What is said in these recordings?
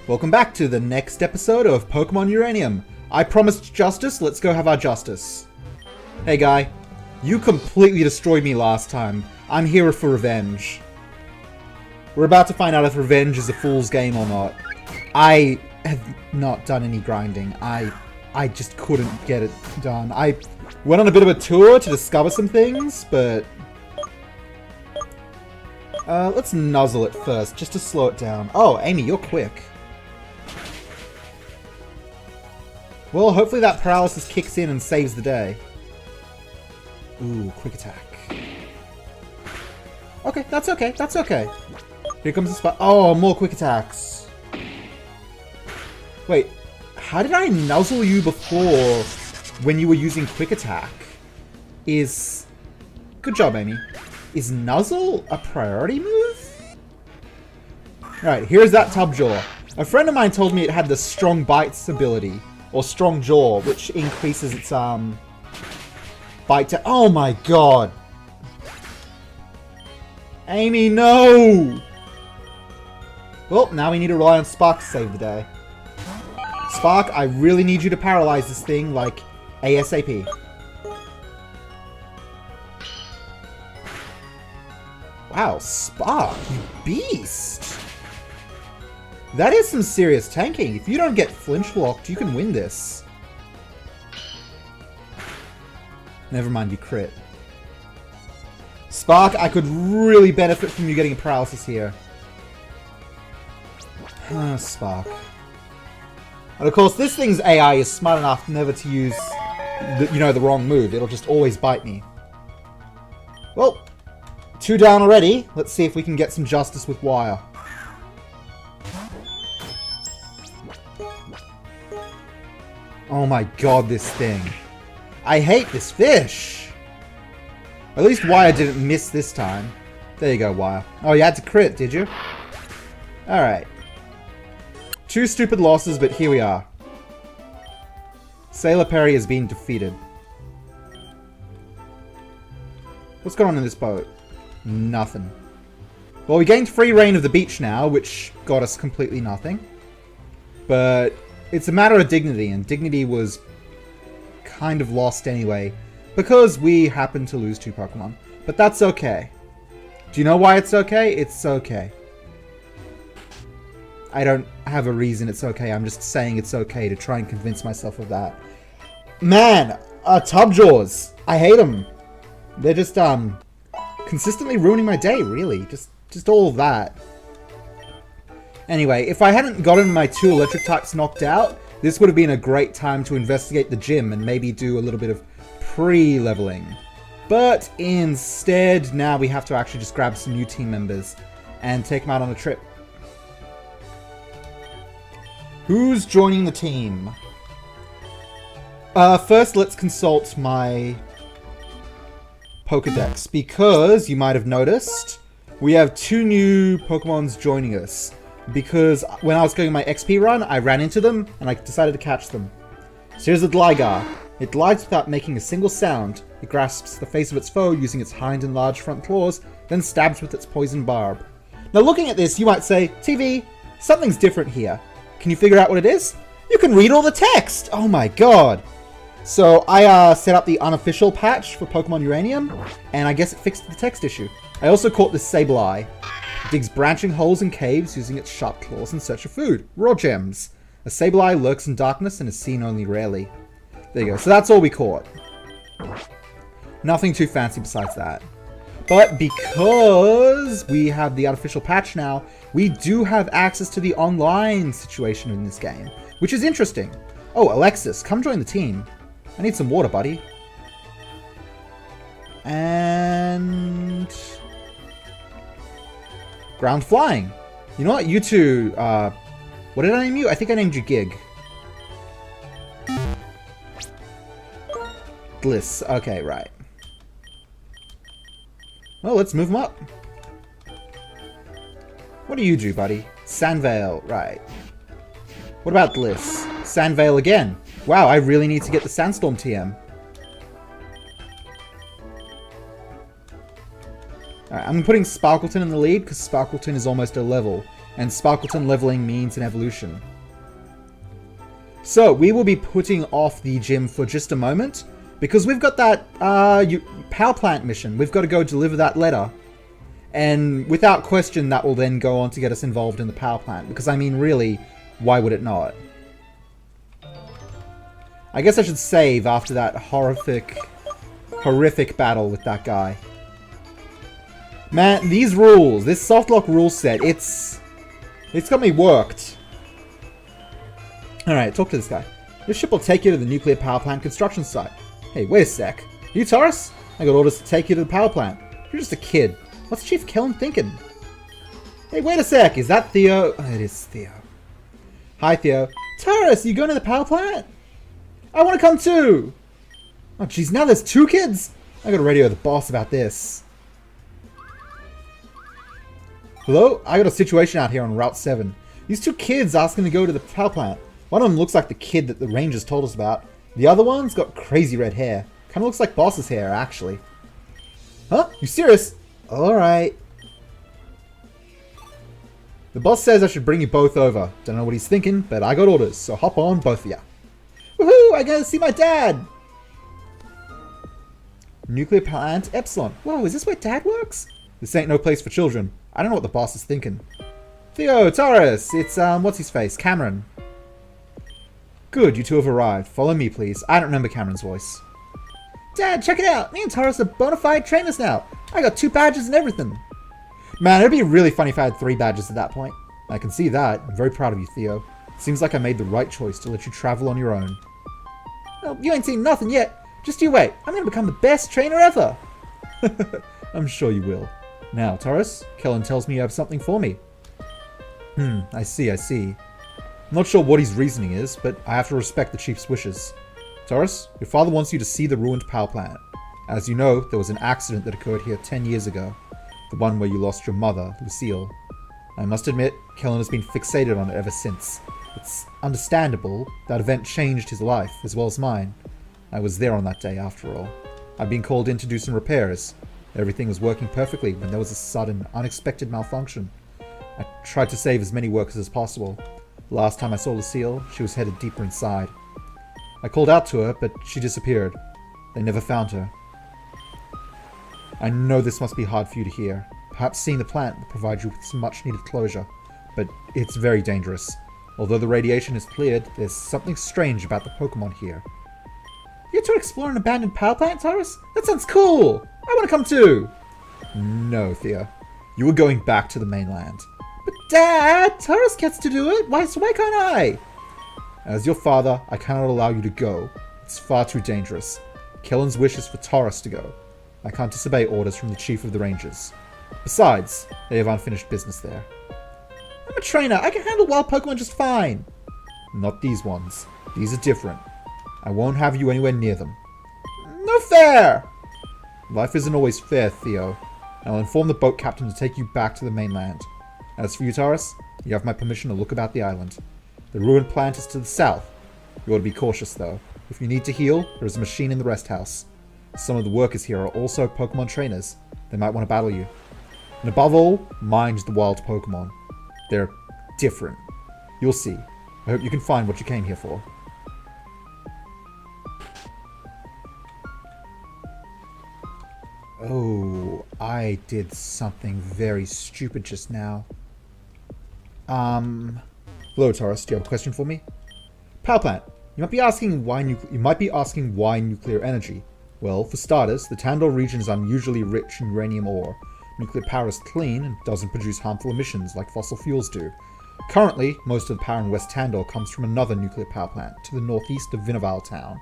Welcome back to the next episode of Pokemon Uranium. I promised justice, let's go have our justice. Hey guy, you completely destroyed me last time. I'm here for revenge. We're about to find out if revenge is a fool's game or not. I have not done any grinding. I just couldn't get it done. I went on a bit of a tour to discover some things, but... let's nuzzle it first, just to slow it down. Oh, Amy, you're quick. Well, hopefully that paralysis kicks in and saves the day. Ooh, quick attack. Okay, that's okay, that's okay. Here comes the spot. Oh, more quick attacks. Wait, how did I nuzzle you before when you were using quick attack? Good job, Amy. Is nuzzle a priority move? Right, here's that tub jaw. A friend of mine told me it had the strong bites ability. Or strong jaw, which increases its bite to... Oh my god! Amy, no! Well, now we need to rely on Spark to save the day. Spark, I really need you to paralyze this thing, like, ASAP. Wow, Spark, you beast! That is some serious tanking. If you don't get flinch locked, you can win this. Never mind, you crit. Spark, I could really benefit from you getting a paralysis here. Spark. And of course, this thing's AI is smart enough never to use, the wrong move. It'll just always bite me. Well, 2 down already. Let's see if we can get some justice with Wire. Oh my god, this thing. I hate this fish. At least Wire didn't miss this time. There you go, Wire. Oh, you had to crit, did you? Alright. 2 stupid losses, but here we are. Sailor Perry has been defeated. What's going on in this boat? Nothing. Well, we gained free reign of the beach now, which got us completely nothing. But... it's a matter of dignity, and dignity was kind of lost anyway, because we happened to lose 2 Pokemon. But that's okay. Do you know why it's okay? It's okay. I don't have a reason it's okay, I'm just saying it's okay to try and convince myself of that. Man, Tubjaws! I hate them. They're just, consistently ruining my day, really. Just all of that. Anyway, if I hadn't gotten my 2 electric types knocked out, this would have been a great time to investigate the gym and maybe do a little bit of pre-leveling. But instead, now we have to actually just grab some new team members and take them out on a trip. Who's joining the team? First, let's consult my Pokedex, because you might have noticed we have 2 new Pokemons joining us. Because when I was going my XP run, I ran into them, and I decided to catch them. So here's the Gligar. It glides without making a single sound. It grasps the face of its foe using its hind and large front claws, then stabs with its poison barb. Now looking at this, you might say, TV, something's different here. Can you figure out what it is? You can read all the text! Oh my god! So I set up the unofficial patch for Pokemon Uranium, and I guess it fixed the text issue. I also caught this Sableye. Digs branching holes in caves using its sharp claws in search of food. Raw gems. A Sableye lurks in darkness and is seen only rarely. There you go. So that's all we caught. Nothing too fancy besides that. But because we have the unofficial patch now, we do have access to the online situation in this game, which is interesting. Oh, Alexis, come join the team. I need some water, buddy. And... ground flying. You know what? You two, what did I name you? I think I named you Gig. Gliss. Okay, right. Well, let's move them up. What do you do, buddy? Sandvale. Right. What about Gliss? Sandvale again. Wow, I really need to get the Sandstorm TM. Alright, I'm putting Sparkleton in the lead because Sparkleton is almost a level. and Sparkleton leveling means an evolution. So, we will be putting off the gym for just a moment, because we've got that power plant mission. We've got to go deliver that letter. And without question, that will then go on to get us involved in the power plant. Because, I mean, really, why would it not? I guess I should save after that horrific battle with that guy. Man, these rules, this Softlocke rule set, it's got me worked. Alright, talk to this guy. This ship will take you to the nuclear power plant construction site. Hey, wait a sec. You Taurus? I got orders to take you to the power plant. You're just a kid. What's Chief Kellen thinking? Hey, wait a sec. Is that Theo? Oh, it is Theo. Hi, Theo. Taurus, you going to the power plant? I want to come too. Oh, jeez, now there's 2 kids? I gotta radio the boss about this. Hello? I got a situation out here on Route 7. These 2 kids asking to go to the power plant. One of them looks like the kid that the Rangers told us about. The other one's got crazy red hair. Kinda looks like Boss's hair, actually. Huh? You serious? Alright. The boss says I should bring you both over. Don't know what he's thinking, but I got orders, so hop on, both of ya. Woohoo! I gotta see my dad! Nuclear plant Epsilon. Whoa, is this where Dad works? This ain't no place for children. I don't know what the boss is thinking. Theo, Taurus, it's, what's his face? Cameron. Good, you 2 have arrived. Follow me, please. I don't remember Cameron's voice. Dad, check it out! Me and Taurus are bona fide trainers now. I got 2 badges and everything. Man, it'd be really funny if I had 3 badges at that point. I can see that. I'm very proud of you, Theo. Seems like I made the right choice to let you travel on your own. Well, you ain't seen nothing yet. Just you wait. I'm gonna become the best trainer ever. I'm sure you will. Now, Taurus, Kellen tells me you have something for me. I see. I'm not sure what his reasoning is, but I have to respect the Chief's wishes. Taurus, your father wants you to see the ruined power plant. As you know, there was an accident that occurred here 10 years ago. The one where you lost your mother, Lucille. I must admit, Kellen has been fixated on it ever since. It's understandable. That event changed his life, as well as mine. I was there on that day, after all. I'd been called in to do some repairs. Everything was working perfectly when there was a sudden, unexpected malfunction. I tried to save as many workers as possible. Last time I saw Lucille, she was headed deeper inside. I called out to her, but she disappeared. They never found her. I know this must be hard for you to hear. Perhaps seeing the plant will provide you with some much-needed closure, but it's very dangerous. Although the radiation is cleared, there's something strange about the Pokemon here. You to explore an abandoned power plant, Taurus? That sounds cool! I want to come too! No, Thea. You were going back to the mainland. But Dad! Taurus gets to do it! Why can't I? As your father, I cannot allow you to go. It's far too dangerous. Kellen's wish is for Taurus to go. I can't disobey orders from the Chief of the Rangers. Besides, they have unfinished business there. I'm a trainer. I can handle wild Pokemon just fine. Not these ones. These are different. I won't have you anywhere near them. No fair! Life isn't always fair, Theo. I'll inform the boat captain to take you back to the mainland. As for you, Taurus, you have my permission to look about the island. The ruined plant is to the south. You ought to be cautious, though. If you need to heal, there is a machine in the rest house. Some of the workers here are also Pokemon trainers. They might want to battle you. And above all, mind the wild Pokemon. They're different. You'll see. I hope you can find what you came here for. Oh, I did something very stupid just now. Hello, Taurus. Do you have a question for me? Power plant. You might be asking why nuclear energy. Well, for starters, the Tandor region is unusually rich in uranium ore. Nuclear power is clean and doesn't produce harmful emissions like fossil fuels do. Currently, most of the power in West Tandor comes from another nuclear power plant to the northeast of Vinaval town.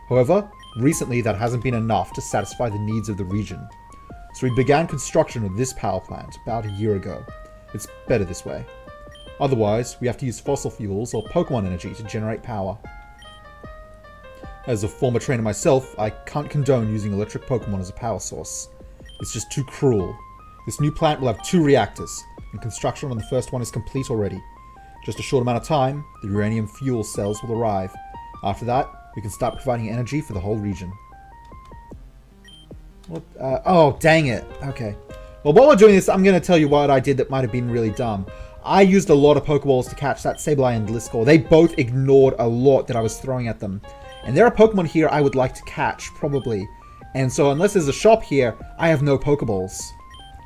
However, recently that hasn't been enough to satisfy the needs of the region. So we began construction of this power plant about a year ago. It's better this way. Otherwise, we have to use fossil fuels or Pokemon energy to generate power. As a former trainer myself, I can't condone using electric Pokemon as a power source. It's just too cruel. This new plant will have 2 reactors, and construction on the first one is complete already. Just a short amount of time, the uranium fuel cells will arrive. After that, we can start providing energy for the whole region. What? Oh, dang it. Okay. Well, while we're doing this, I'm going to tell you what I did that might have been really dumb. I used a lot of Pokeballs to catch that Sableye and Gliscor. They both ignored a lot that I was throwing at them. And there are Pokemon here I would like to catch, probably. And so unless there's a shop here, I have no Pokeballs.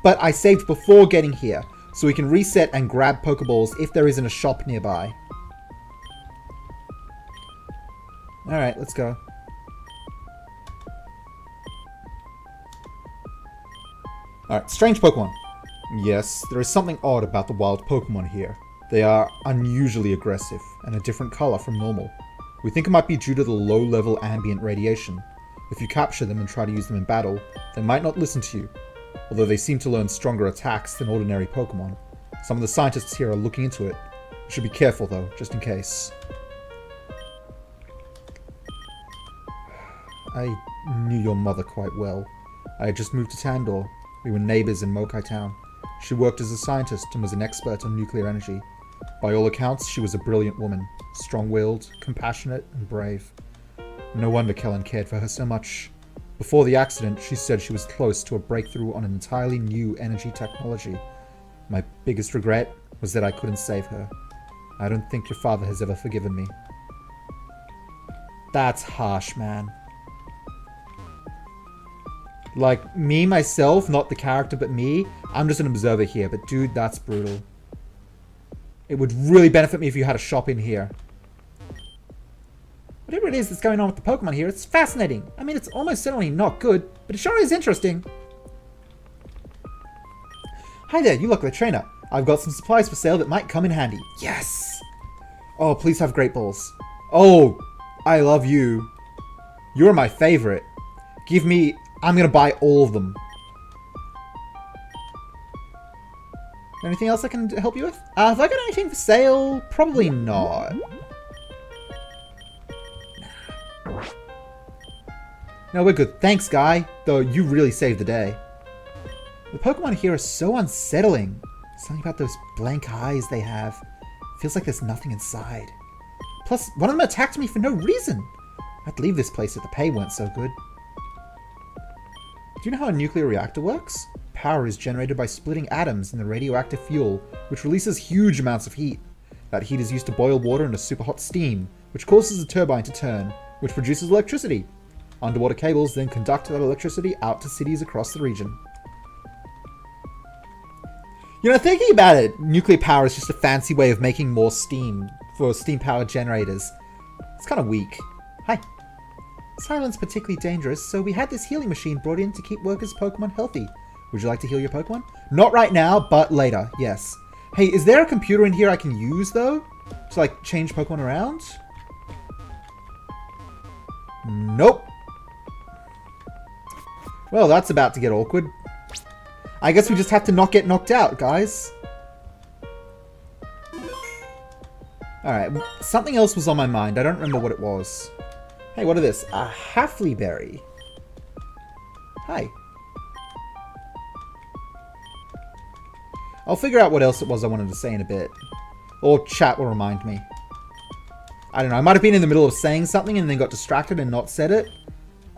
But I saved before getting here, so we can reset and grab Pokeballs if there isn't a shop nearby. Alright, let's go. Alright, strange Pokemon. Yes, there is something odd about the wild Pokemon here. They are unusually aggressive and a different color from normal. We think it might be due to the low-level ambient radiation. If you capture them and try to use them in battle, they might not listen to you, although they seem to learn stronger attacks than ordinary Pokemon. Some of the scientists here are looking into it. You should be careful though, just in case. I knew your mother quite well. I had just moved to Tandor. We were neighbors in Mokai Town. She worked as a scientist and was an expert on nuclear energy. By all accounts, she was a brilliant woman, strong-willed, compassionate, and brave. No wonder Kellen cared for her so much. Before the accident, she said she was close to a breakthrough on an entirely new energy technology. My biggest regret was that I couldn't save her. I don't think your father has ever forgiven me. That's harsh, man. Like, me, myself, not the character, but me, I'm just an observer here, but dude, that's brutal. It would really benefit me if you had a shop in here. Whatever it is that's going on with the Pokemon here, it's fascinating. I mean, it's almost certainly not good, but it sure is interesting. Hi there, you look like a trainer. I've got some supplies for sale that might come in handy. Yes! Oh, please have great balls. Oh, I love you. You're my favorite. Give me... I'm gonna buy all of them. Anything else I can help you with? Have I got anything for sale? Probably not. No, we're good. Thanks, guy. Though you really saved the day. The Pokemon here are so unsettling. Something about those blank eyes they have. Feels like there's nothing inside. Plus, one of them attacked me for no reason. I'd leave this place if the pay weren't so good. Do you know how a nuclear reactor works? Power is generated by splitting atoms in the radioactive fuel, which releases huge amounts of heat. That heat is used to boil water into super hot steam, which causes a turbine to turn, which produces electricity. Underwater cables then conduct that electricity out to cities across the region. You know, thinking about it, nuclear power is just a fancy way of making more steam for steam-powered generators. It's kind of weak. Hi. Silent's particularly dangerous, so we had this healing machine brought in to keep workers' Pokemon healthy. Would you like to heal your Pokemon? Not right now, but later, yes. Hey, is there a computer in here I can use, though? To, like, change Pokemon around? Nope. Well, that's about to get awkward. I guess we just have to not get knocked out, guys. Alright, something else was on my mind. I don't remember what it was. Hey, what is this? A Hafley berry. Hi. I'll figure out what else it was I wanted to say in a bit. Or chat will remind me. I don't know. I might have been in the middle of saying something and then got distracted and not said it.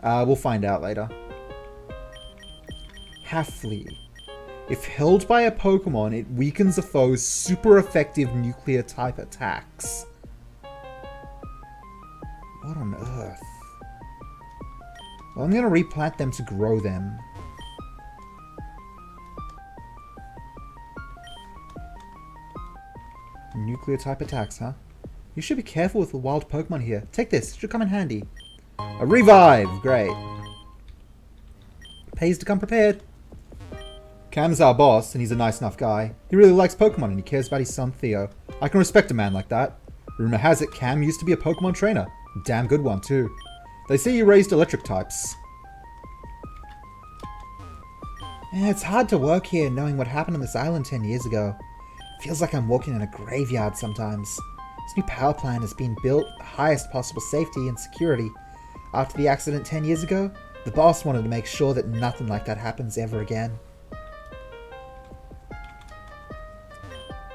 We'll find out later. Hafley. If held by a Pokemon, it weakens a foe's super effective nuclear type attacks. What on earth? Well, I'm going to replant them to grow them. Nuclear type attacks, huh? You should be careful with the wild Pokemon here. Take this. It should come in handy. A revive! Great. Pays to come prepared. Cam's our boss, and he's a nice enough guy. He really likes Pokemon, and he cares about his son Theo. I can respect a man like that. Rumor has it Cam used to be a Pokemon trainer. Damn good one, too. They say you raised electric types. Yeah, it's hard to work here knowing what happened on this island 10 years ago. It feels like I'm walking in a graveyard sometimes. This new power plant has been built at the highest possible safety and security. After the accident 10 years ago, the boss wanted to make sure that nothing like that happens ever again.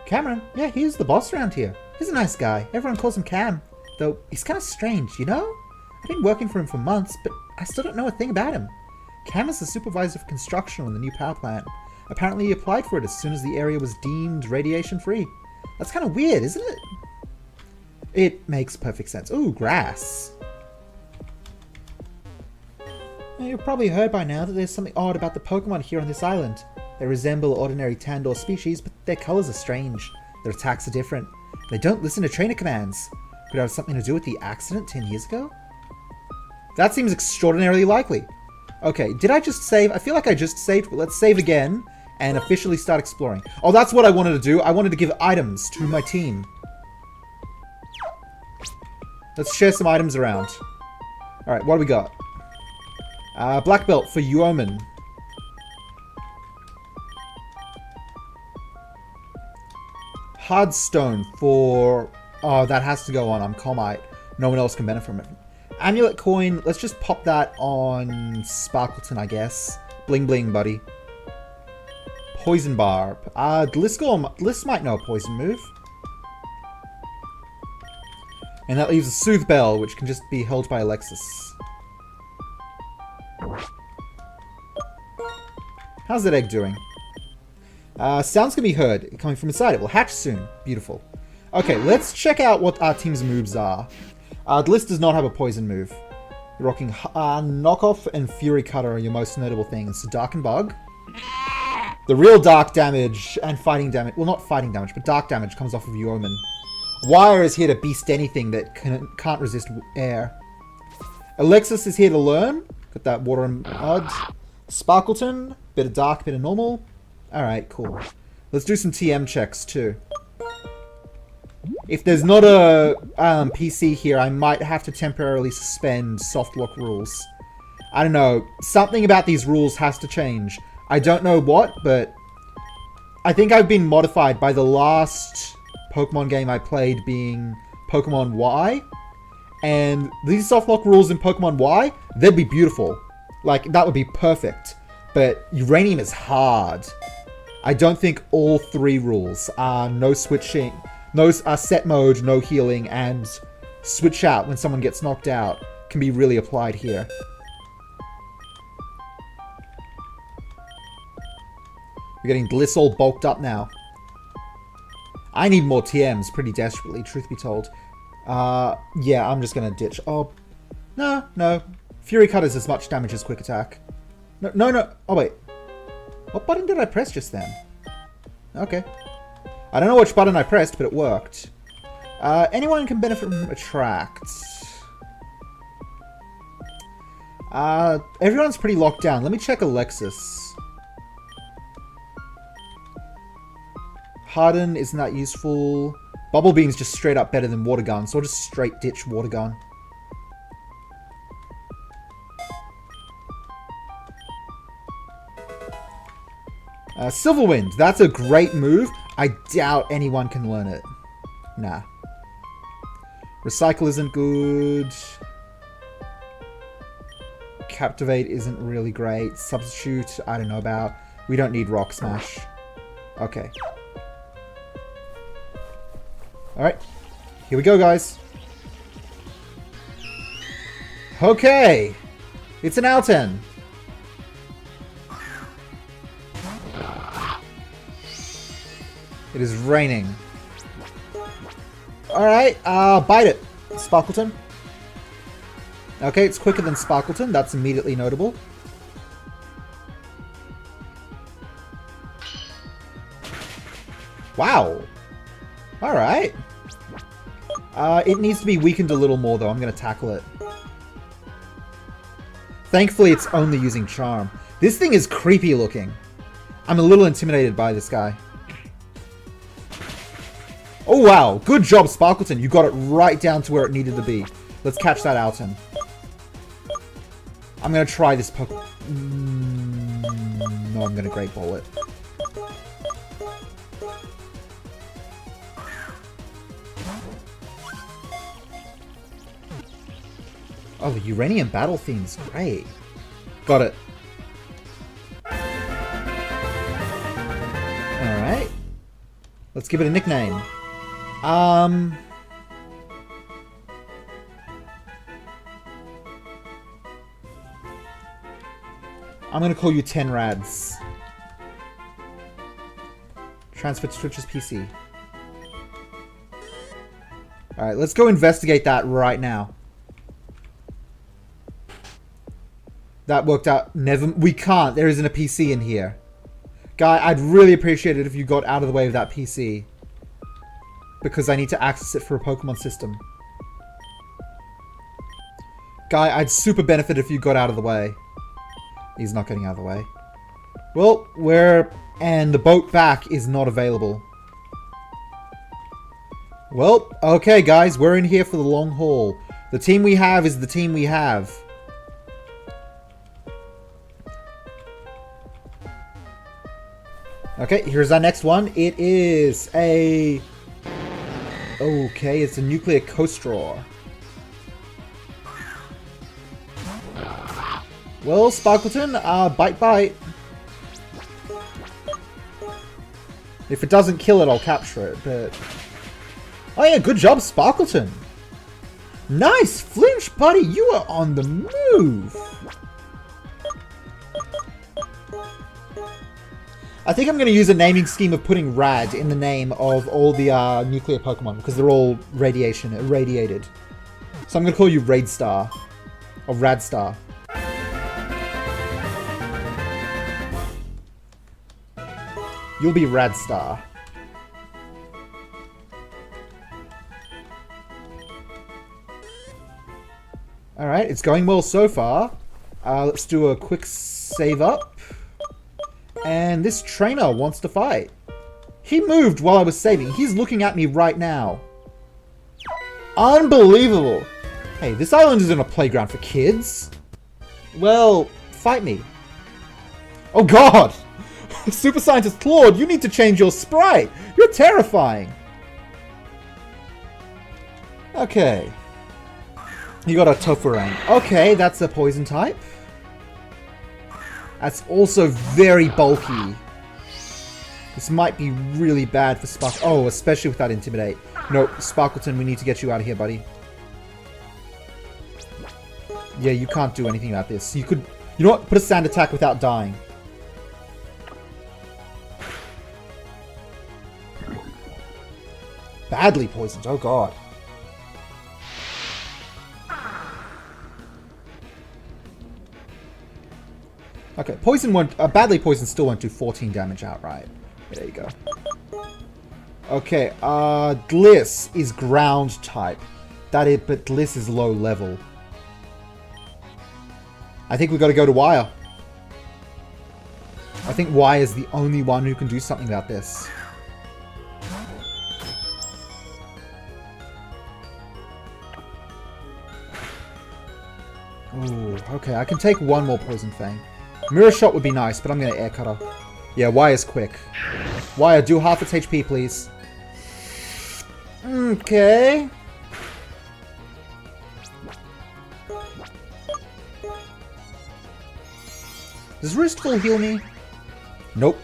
Cameron, yeah, he's the boss around here. He's a nice guy. Everyone calls him Cam. Though, he's kind of strange, you know? I've been working for him for months, but I still don't know a thing about him. Cam is the supervisor of construction on the new power plant. Apparently he applied for it as soon as the area was deemed radiation-free. That's kind of weird, isn't it? It makes perfect sense. Ooh, grass. Now, you've probably heard by now that there's something odd about the Pokemon here on this island. They resemble ordinary Tandor species, but their colors are strange. Their attacks are different. They don't listen to trainer commands. Could it have something to do with the accident 10 years ago? That seems extraordinarily likely. Okay, did I just save? I feel like I just saved. Well, let's save again and officially start exploring. Oh, that's what I wanted to do. I wanted to give items to my team. Let's share some items around. Alright, what do we got? Black belt for Uranium. Hardstone for... Oh, that has to go on. I'm Comite. No one else can benefit from it. Amulet coin. Let's just pop that on Sparkleton, I guess. Bling bling, buddy. Poison barb. Bliss might know a poison move. And that leaves a Soothe Bell, which can just be held by Alexis. How's that egg doing? Sounds can be heard coming from inside. It will hatch soon. Beautiful. Okay, let's check out what our team's moves are. Bliss does not have a poison move. You're rocking Knockoff and Fury Cutter are your most notable things. Dark and Bug. The real dark damage and fighting damage. Well, not fighting damage, but dark damage comes off of Uranium. Wire is here to beast anything that can't resist air. Alexis is here to learn. Got that water and mud. Sparkleton. Bit of dark, bit of normal. Alright, cool. Let's do some TM checks too. If there's not a PC here, I might have to temporarily suspend Softlocke rules. I don't know. Something about these rules has to change. I don't know what, but I think I've been modified by the last Pokemon game I played being Pokemon Y. And these Softlocke rules in Pokemon Y, they'd be beautiful. Like, that would be perfect. But Uranium is hard. I don't think all three rules are no switching, no set mode, no healing, and switch out when someone gets knocked out can be really applied here. We're getting Bliss all bulked up now. I need more TMs pretty desperately, truth be told. Yeah, I'm just gonna ditch. Oh, no. Fury Cut is as much damage as Quick Attack. No. Oh, wait. What button did I press just then? Okay. I don't know which button I pressed, but it worked. Anyone can benefit from Attract. Everyone's pretty locked down. Let me check Alexis. Harden isn't that useful. Bubble Beam's just straight up better than Water Gun, so I'll just straight ditch Water Gun. Silverwind, that's a great move. I doubt anyone can learn it. Nah. Recycle isn't good. Captivate isn't really great. Substitute, I don't know about. We don't need Rock Smash. Okay. Alright. Here we go, guys. Okay. It's an Alten. It is raining. Alright, bite it, Sparkleton. Okay, it's quicker than Sparkleton. That's immediately notable. Wow. Alright. It needs to be weakened a little more, though. I'm going to tackle it. Thankfully, it's only using Charm. This thing is creepy looking. I'm a little intimidated by this guy. Oh, wow. Good job, Sparkleton. You got it right down to where it needed to be. Let's catch that Alten. I'm going to try this Pokemon. No, I'm going to Great Ball it. Oh, the Uranium battle theme's great. Got it. Alright. Let's give it a nickname. I'm gonna call you 10 Rads. Transfer to Twitch's PC. Alright, let's go investigate that right now. That worked out. Never. We can't. There isn't a PC in here. Guy, I'd really appreciate it if you got out of the way of that PC. Because I need to access it for a Pokemon system. Guy, I'd super benefit if you got out of the way. He's not getting out of the way. Well, and the boat back is not available. Well, okay guys, we're in here for the long haul. The team we have is the team we have. Okay, here's our next one. It is a... Okay, it's a nuclear coastraw. Well, Sparkleton, bite. If it doesn't kill it, I'll capture it, but... Oh yeah, good job, Sparkleton. Nice! Flinch, buddy, you are on the move! I think I'm going to use a naming scheme of putting Rad in the name of all the nuclear Pokemon, because they're all irradiated. So I'm going to call you Raidstar. Or Radstar. You'll be Radstar. Alright, it's going well so far. Let's do a quick save up. And this trainer wants to fight. He moved while I was saving. He's looking at me right now. Unbelievable. Hey, this island isn't a playground for kids. Well, fight me. Oh god! Super Scientist Claude, you need to change your sprite. You're terrifying. Okay. You got a Tofurang. Okay, that's a poison type. That's also very bulky. This might be really bad for Spark. Oh, especially with that Intimidate. No, Sparkleton, we need to get you out of here, buddy. Yeah, you can't do anything about this. You could... You know what? Put a sand attack without dying. Badly poisoned. Oh, God. Okay, poison won't... badly poisoned still won't do 14 damage outright. There you go. Okay, Gliss is ground type. But Gliss is low level. I think we've got to go to Wire. I think Wire is the only one who can do something about this. Ooh, okay, I can take one more Poison Fang. Mirror Shot would be nice, but I'm going to Air Cutter. Yeah, Wire's quick. Wire, do half its HP, please. Okay. Does Wristful heal me? Nope.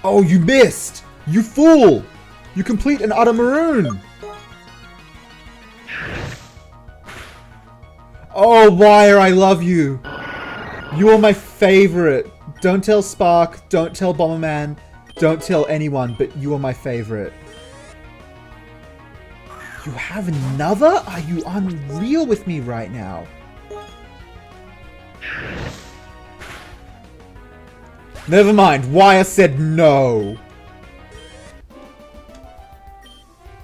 Oh, you missed! You fool! You complete an utter maroon! Oh, Wire, I love you. You are my favorite. Don't tell Spark, don't tell Bomberman, don't tell anyone, but you are my favorite. You have another? Are you unreal with me right now? Never mind, Wire said no.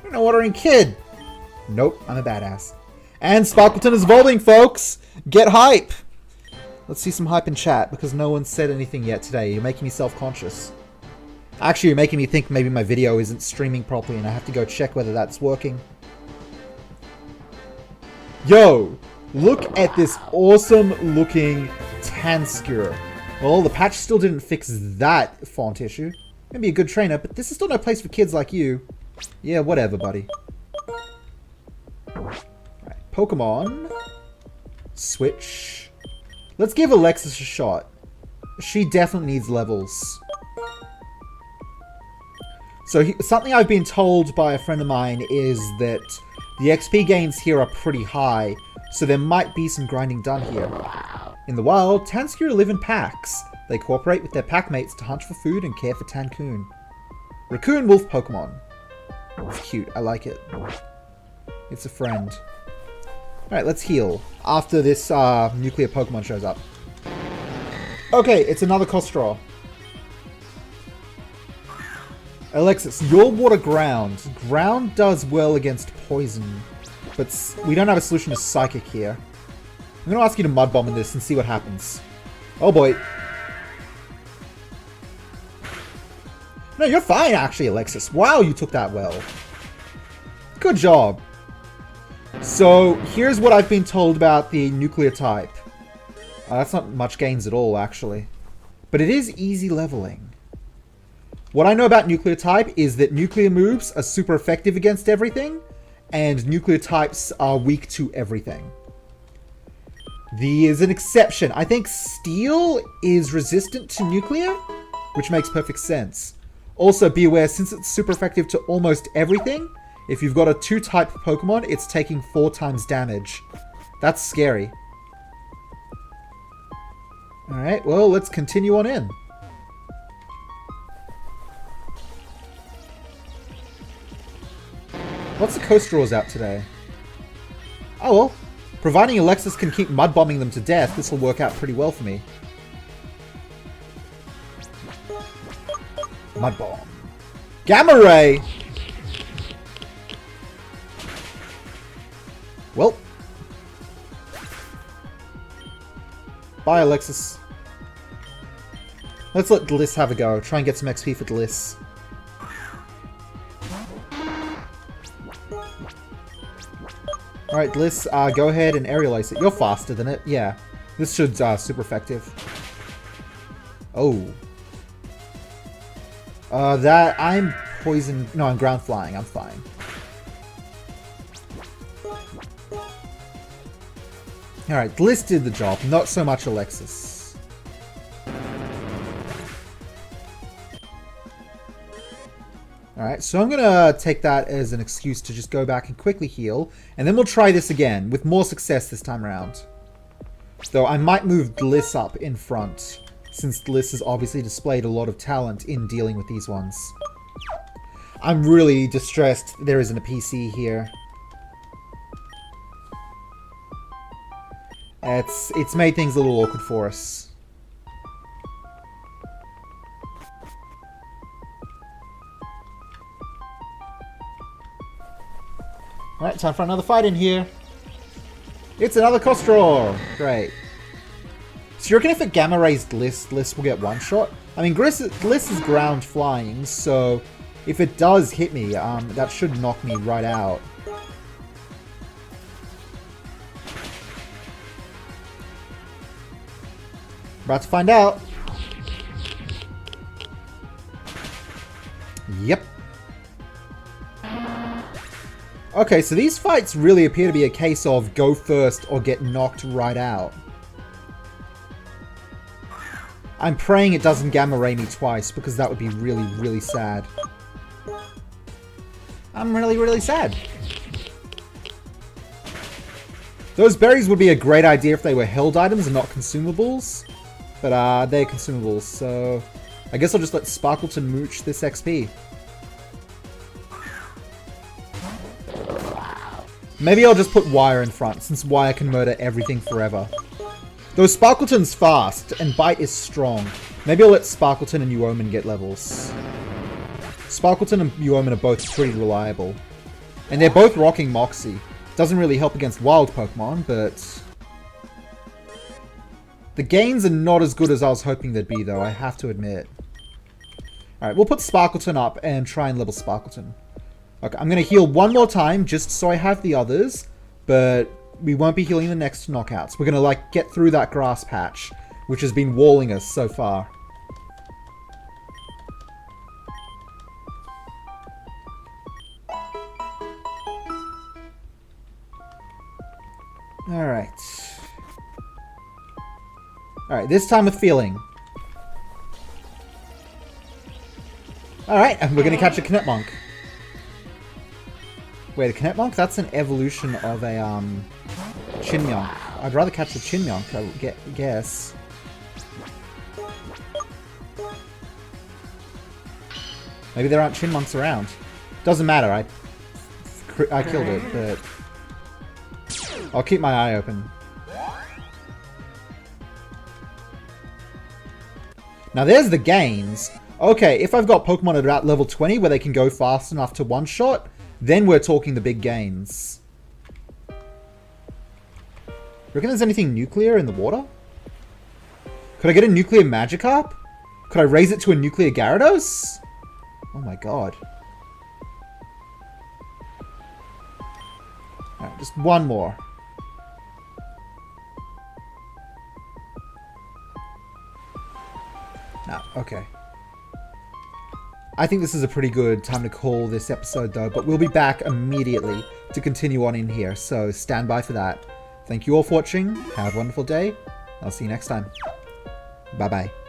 You're an ordering kid. Nope, I'm a badass. And Sparkleton is evolving, folks! Get hype! Let's see some hype in chat, because no one said anything yet today. You're making me self-conscious. Actually, you're making me think maybe my video isn't streaming properly and I have to go check whether that's working. Yo! Look at this awesome-looking Tanskura. Well, the patch still didn't fix that font issue. Maybe a good trainer, but this is still no place for kids like you. Yeah, whatever, buddy. Pokemon. Switch. Let's give Alexis a shot. She definitely needs levels. So something I've been told by a friend of mine is that the XP gains here are pretty high, so there might be some grinding done here. In the wild, Tanskura live in packs. They cooperate with their pack mates to hunt for food and care for Tancoon. Raccoon wolf Pokemon. It's cute. I like it. It's a friend. Alright, let's heal after this nuclear Pokemon shows up. Okay, it's another Kostra. Alexis, your water ground. Ground does well against poison, but we don't have a solution to psychic here. I'm going to ask you to mud bomb in this and see what happens. Oh boy. No, you're fine actually, Alexis. Wow, you took that well. Good job. So, here's what I've been told about the nuclear type. That's not much gains at all, actually. But it is easy leveling. What I know about nuclear type is that nuclear moves are super effective against everything, and nuclear types are weak to everything. There's an exception. I think steel is resistant to nuclear, which makes perfect sense. Also, be aware, since it's super effective to almost everything, if you've got a 2-type Pokemon, it's taking 4 times damage. That's scary. Alright, well, let's continue on in. What's the Coast Draws out today? Oh well, providing Alexis can keep mud bombing them to death, this will work out pretty well for me. Mud bomb. Gamma Ray! Well. Bye, Alexis. Let's let Deliss have a go. Try and get some XP for Deliss. Alright, Deliss, go ahead and aerial ice it. You're faster than it. Yeah. This should super effective. Oh. I'm poison. No, I'm ground flying. I'm fine. Alright, Deliss did the job. Not so much Alexis. Alright, so I'm gonna take that as an excuse to just go back and quickly heal. And then we'll try this again, with more success this time around. Though I might move Deliss up in front, since Deliss has obviously displayed a lot of talent in dealing with these ones. I'm really distressed there isn't a PC here. It's made things a little awkward for us. Alright, time for another fight in here. It's another Kostra! Great. So you reckon if it Gamma Rays Deliss will get one shot? I mean, Deliss is ground flying, so if it does hit me, that should knock me right out. About to find out. Yep. Okay, so these fights really appear to be a case of go first or get knocked right out. I'm praying it doesn't Gamma Ray me twice, because that would be really, really sad. I'm really, really sad. Those berries would be a great idea if they were held items and not consumables. But they're consumables, so I guess I'll just let Sparkleton mooch this XP. Maybe I'll just put Wire in front, since Wire can murder everything forever. Though Sparkleton's fast, and Bite is strong. Maybe I'll let Sparkleton and Uomin get levels. Sparkleton and Uomin are both pretty reliable. And they're both rocking Moxie. Doesn't really help against wild Pokemon, but the gains are not as good as I was hoping they'd be, though, I have to admit. Alright, we'll put Sparkleton up and try and level Sparkleton. Okay, I'm going to heal one more time, just so I have the others, but we won't be healing the next knockouts. We're going to, like, get through that grass patch, which has been walling us so far. Alright. Alright, this time with feeling. Alright, and we're going to catch a Knetmonk. Wait, a Knetmonk? That's an evolution of a, Chinmonk. I'd rather catch a Chinmonk, I would guess. Maybe there aren't Chinmonks around. Doesn't matter, I killed it, but... I'll keep my eye open. Now there's the gains. Okay, if I've got Pokemon at about level 20 where they can go fast enough to one-shot, then we're talking the big gains. Reckon there's anything nuclear in the water? Could I get a nuclear Magikarp? Could I raise it to a nuclear Gyarados? Oh my god. Alright, just one more. No, okay. I think this is a pretty good time to call this episode though, but we'll be back immediately to continue on in here, so stand by for that. Thank you all for watching, have a wonderful day, I'll see you next time. Bye bye.